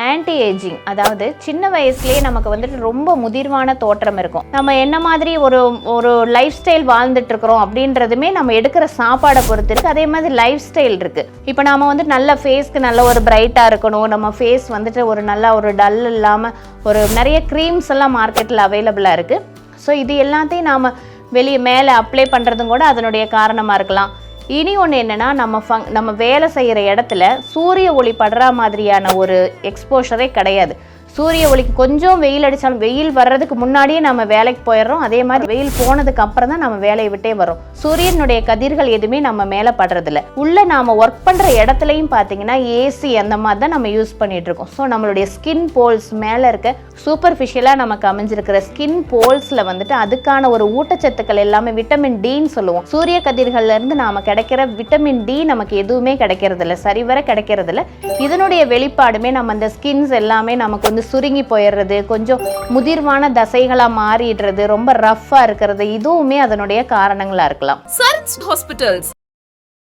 Anti ageing, அதாவது சின்ன வயசுலேயே நமக்கு வந்துட்டு ரொம்ப முதிர்வான தோற்றம் இருக்கும். நம்ம என்ன மாதிரி ஒரு லைஃப் ஸ்டைல் வாழ்ந்துட்டு இருக்கிறோம் அப்படின்றதுமே நம்ம எடுக்கிற சாப்பாடை பொறுத்து இருக்குது. அதே மாதிரி லைஃப் ஸ்டைல் இருக்குது. இப்போ நம்ம வந்து நல்ல ஃபேஸ்க்கு நல்ல ஒரு பிரைட்டாக இருக்கணும், நம்ம ஃபேஸ் வந்துட்டு ஒரு நல்ல ஒரு டல் இல்லாமல் ஒரு நிறைய க்ரீம்ஸ் எல்லாம் மார்க்கெட்டில் அவைலபிளாக இருக்குது. ஸோ இது எல்லாத்தையும் நாம் வெளியே மேலே அப்ளை பண்ணுறதும் கூட அதனுடைய காரணமாக இருக்கலாம். இனி ஒன்று என்னென்னா, நம்ம வேலை செய்கிற இடத்துல சூரிய ஒளி படுற மாதிரியான ஒரு எக்ஸ்போஷரே கிடையாது. சூரிய ஒளிக்கு கொஞ்சம் வெயில் அடித்தாலும் வெயில் வர்றதுக்கு முன்னாடியே நம்ம வேலைக்கு போயிடுறோம். அதே மாதிரி வெயில் போனதுக்கு அப்புறம் தான் நம்ம வேலையை விட்டே வரோம். சூரியனுடைய கதிர்கள் எதுவுமே நம்ம மேலே படுறதில்ல. உள்ள நாம் ஒர்க் பண்ணுற இடத்துலையும் பார்த்தீங்கன்னா ஏசி அந்த மாதிரி தான் நம்ம யூஸ் பண்ணிட்டு இருக்கோம். ஸோ நம்மளுடைய ஸ்கின் போல்ஸ் மேலே இருக்க சூப்பர்ஃபிஷியலாக நமக்கு அமைஞ்சிருக்கிற ஸ்கின் போல்ஸில் வந்துட்டு அதுக்கான ஒரு ஊட்டச்சத்துக்கள் எல்லாமே விட்டமின் டின்னு சொல்லுவோம். சூரிய கதிர்கள்லேருந்து நாம் கிடைக்கிற விட்டமின் டி நமக்கு எதுவுமே கிடைக்கிறதில்ல, சரிவர கிடைக்கிறதில்ல. இதனுடைய வெளிப்பாடுமே நம்ம அந்த ஸ்கின்ஸ் எல்லாமே நமக்கு வந்து சுருங்கி போயிடுறது, கொஞ்சம் முதிர்வான தசைகளாக மாறிடுறது, ரொம்ப ரஃப்பாக இருக்கிறது, இதுவுமே அதனுடைய காரணங்களாக இருக்கலாம். சரண்ஸ் ஹாஸ்பிட்டல்ஸ்